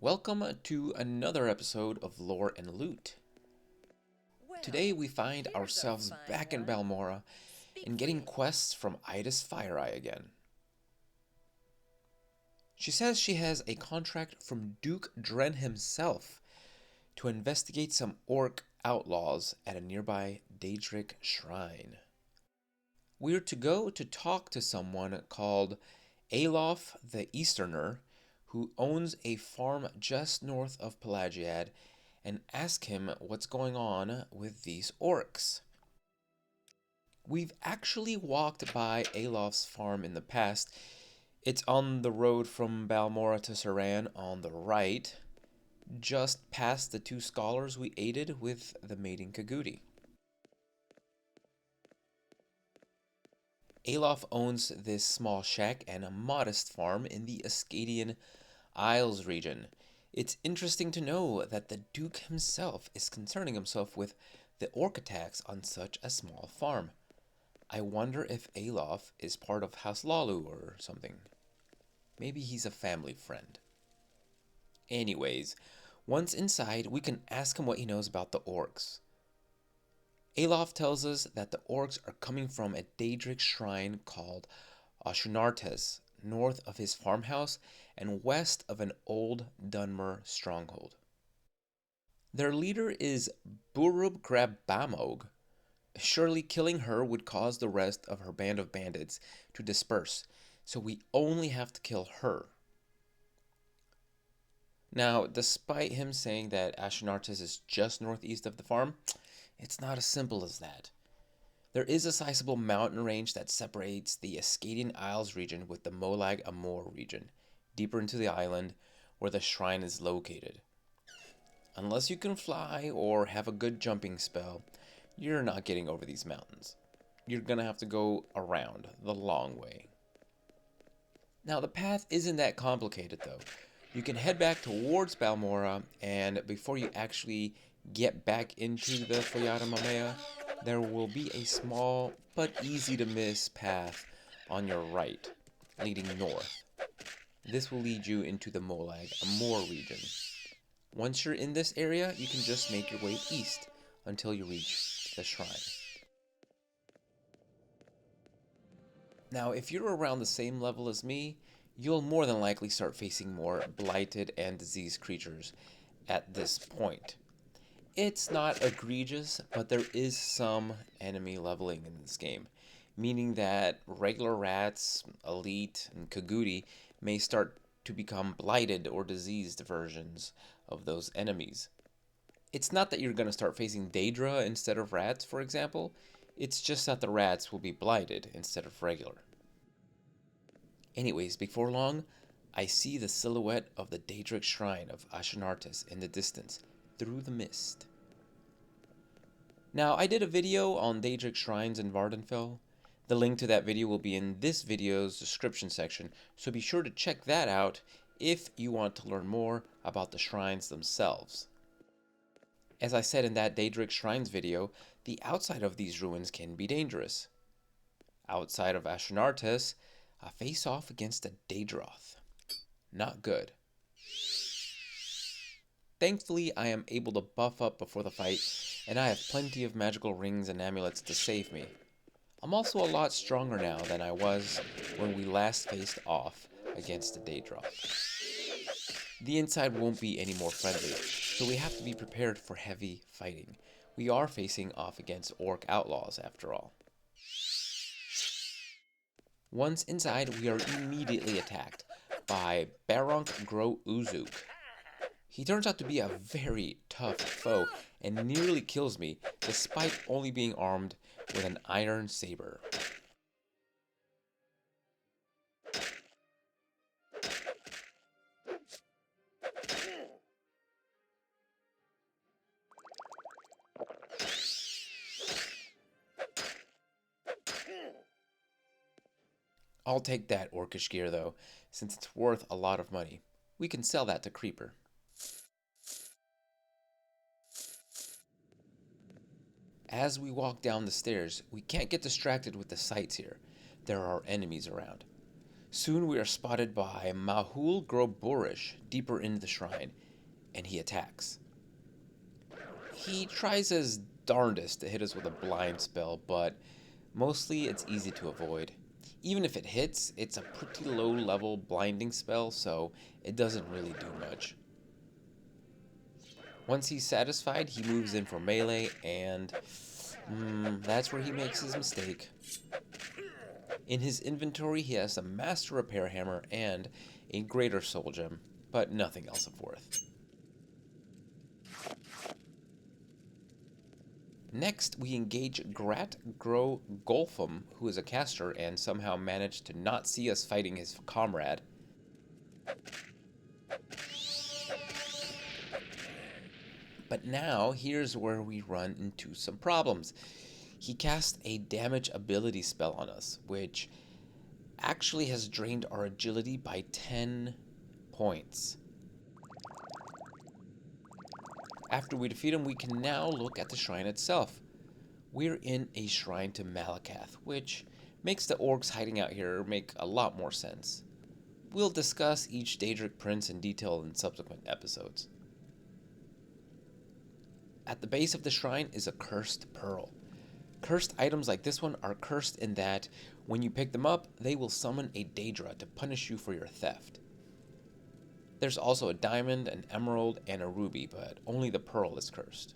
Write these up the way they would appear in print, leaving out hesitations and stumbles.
Welcome to another episode of Lore and Loot. Today we find ourselves back in Balmora and getting quests from Ida's Fire Eye again. She says she has a contract from Duke Dren himself to investigate some orc outlaws at a nearby Daedric shrine. We're to go to talk to someone called Alof the Easterner, who owns a farm just north of Pelagiad, and ask him what's going on with these orcs. We've actually walked by Alof's farm in the past. It's on the road from Balmora to Saran on the right, just past the two scholars we aided with the mating Kagudi. Alof owns this small shack and a modest farm in the Ascadian Isles region. It's interesting to know that the Duke himself is concerning himself with the orc attacks on such a small farm. I wonder if Alof is part of House Lalu or something. Maybe he's a family friend. Anyways, once inside, we can ask him what he knows about the orcs. Alof tells us that the orcs are coming from a Daedric shrine called Ashunartes, north of his farmhouse and west of an old Dunmer stronghold. Their leader is Burub Grabamog. Surely killing her would cause the rest of her band of bandits to disperse, so we only have to kill her. Now, despite him saying that Ashunartes is just northeast of the farm, it's not as simple as that. There is a sizable mountain range that separates the Ascadian Isles region with the Molag Amor region, deeper into the island where the shrine is located. Unless you can fly or have a good jumping spell, you're not getting over these mountains. You're gonna have to go around the long way. Now, the path isn't that complicated though. You can head back towards Balmora, and before you actually get back into the Foyata Mamea, there will be a small but easy to miss path on your right, leading north. This will lead you into the Molag Amor region. Once you're in this area, you can just make your way east until you reach the shrine. Now, if you're around the same level as me, you'll more than likely start facing more blighted and diseased creatures at this point. It's not egregious, but there is some enemy leveling in this game, meaning that regular rats, elite, and Kagudi may start to become blighted or diseased versions of those enemies. It's not that you're going to start facing Daedra instead of rats, for example. It's just that the rats will be blighted instead of regular. Anyways, before long, I see the silhouette of the Daedric shrine of Ashunartes in the distance, through the mist. Now, I did a video on Daedric shrines in Vardenfell. The link to that video will be in this video's description section, so be sure to check that out if you want to learn more about the shrines themselves. As I said in that Daedric shrines video, the outside of these ruins can be dangerous. Outside of Ashunartes, I face off against a Daedroth. Not good. Thankfully, I am able to buff up before the fight, and I have plenty of magical rings and amulets to save me. I'm also a lot stronger now than I was when we last faced off against the Daedroth. The inside won't be any more friendly, so we have to be prepared for heavy fighting. We are facing off against orc outlaws, after all. Once inside, we are immediately attacked by Baronk Gro Uzuk. He turns out to be a very tough foe and nearly kills me despite only being armed with an iron saber. I'll take that orcish gear though, since it's worth a lot of money. We can sell that to Creeper. As we walk down the stairs, we can't get distracted with the sights here. There are enemies around. Soon we are spotted by Mahul Groburish deeper into the shrine, and he attacks. He tries his darndest to hit us with a blind spell, but mostly it's easy to avoid. Even if it hits, it's a pretty low level blinding spell, so it doesn't really do much. Once he's satisfied, he moves in for melee, and that's where he makes his mistake. In his inventory, he has a Master Repair Hammer and a Greater Soul Gem, but nothing else of worth. Next, we engage Grat Gro Golfum, who is a caster and somehow managed to not see us fighting his comrade. But now, here's where we run into some problems. He cast a damage ability spell on us, which actually has drained our agility by 10 points. After we defeat him, we can now look at the shrine itself. We're in a shrine to Malakath, which makes the orcs hiding out here make a lot more sense. We'll discuss each Daedric prince in detail in subsequent episodes. At the base of the shrine is a cursed pearl. Cursed items like this one are cursed in that when you pick them up, they will summon a Daedra to punish you for your theft. There's also a diamond, an emerald, and a ruby, but only the pearl is cursed.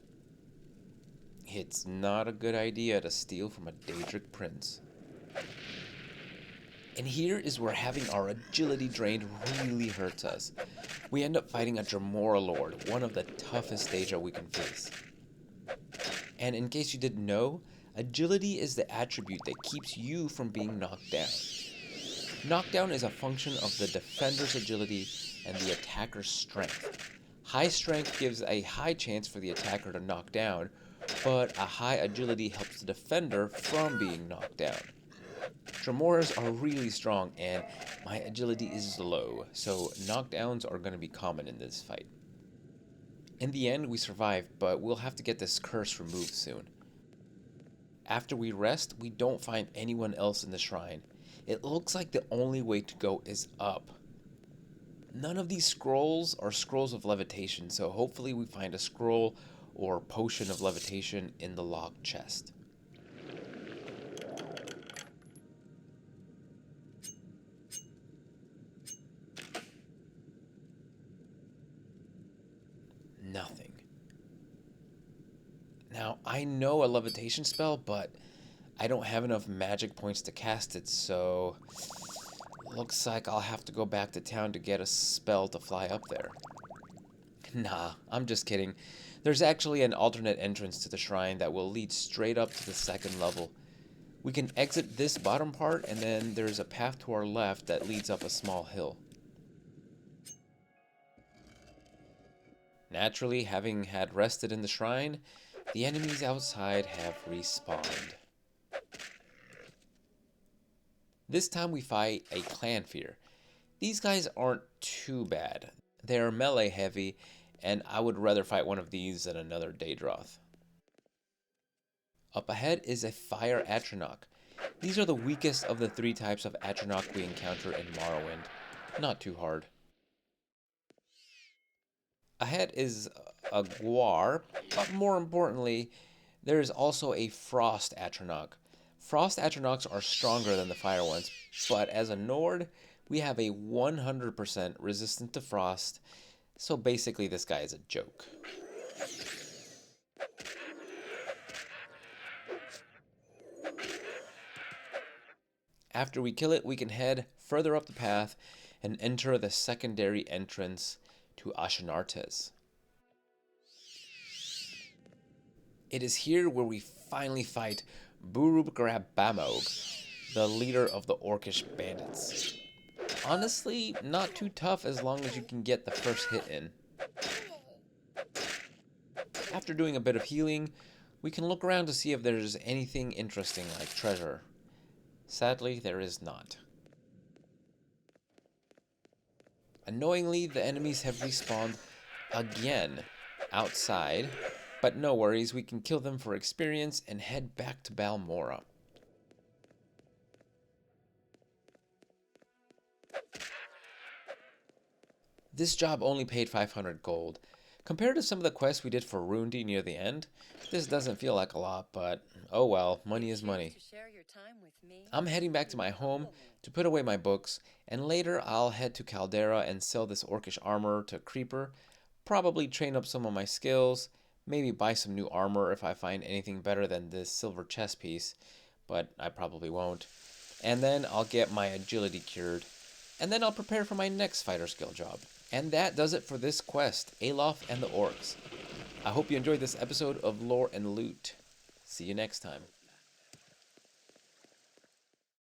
It's not a good idea to steal from a Daedric prince. And here is where having our agility drained really hurts us. We end up fighting a Balmora Lord, one of the toughest Daedra we can face. And in case you didn't know, agility is the attribute that keeps you from being knocked down. Knockdown is a function of the defender's agility and the attacker's strength. High strength gives a high chance for the attacker to knock down, but a high agility helps the defender from being knocked down. Balmoras are really strong, and my agility is low, so knockdowns are going to be common in this fight. In the end, we survived, but we'll have to get this curse removed soon. After we rest, we don't find anyone else in the shrine. It looks like the only way to go is up. None of these scrolls are scrolls of levitation, so hopefully we find a scroll or potion of levitation in the locked chest. Nothing. Now, I know a levitation spell, but I don't have enough magic points to cast it, so looks like I'll have to go back to town to get a spell to fly up there. Nah, I'm just kidding. There's actually an alternate entrance to the shrine that will lead straight up to the second level. We can exit this bottom part, and then there's a path to our left that leads up a small hill. Naturally, having had rested in the shrine, the enemies outside have respawned. This time we fight a Clanfear. These guys aren't too bad. They're melee heavy, and I would rather fight one of these than another Daedroth. Up ahead is a Fire Atronach. These are the weakest of the 3 types of Atronach we encounter in Morrowind. Not too hard. Ahead is a Guar, but more importantly, there is also a Frost Atronach. Frost Atronachs are stronger than the fire ones, but as a Nord, we have a 100% resistant to frost, so basically this guy is a joke. After we kill it, we can head further up the path and enter the secondary entrance to Ashnartes. It is here where we finally fight Burub Grabamog, the leader of the Orcish bandits. Honestly, not too tough as long as you can get the first hit in. After doing a bit of healing, we can look around to see if there's anything interesting like treasure. Sadly, there is not. Annoyingly, the enemies have respawned again outside, but no worries, we can kill them for experience and head back to Balmora. This job only paid 500 gold. Compared to some of the quests we did for Rundi near the end, this doesn't feel like a lot, but oh well, money is money. I'm heading back to my home to put away my books, and later I'll head to Caldera and sell this orcish armor to Creeper, probably train up some of my skills, maybe buy some new armor if I find anything better than this silver chest piece, but I probably won't. And then I'll get my agility cured, and then I'll prepare for my next fighter skill job. And that does it for this quest, Alof and the Orcs. I hope you enjoyed this episode of Lore and Loot. See you next time.